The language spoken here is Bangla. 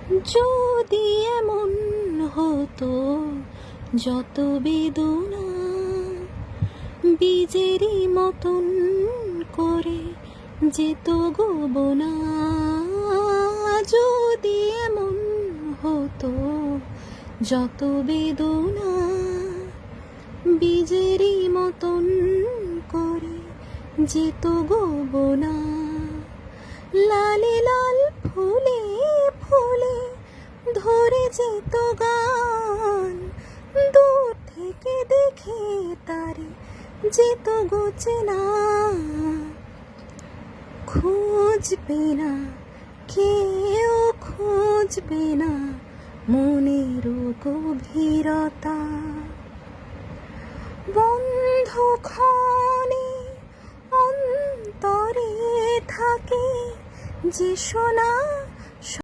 যদি এমন হতো যত বেদনা বীজেরই মতন করে যেত গোবনা, যদি এমন হতো যত বেদনা বীজেরই মতন করে যেত গোবনা, লালে লাল ফুলে ফুলে ধরে যেত গান, দূর থেকে দেখে তারে যেত গোচেনা, খুঁজবে না কেউ খুঁজবে না মনের গভীরতা, বন্ধ ক্ষণে অন্তরে থাকে যে সোনা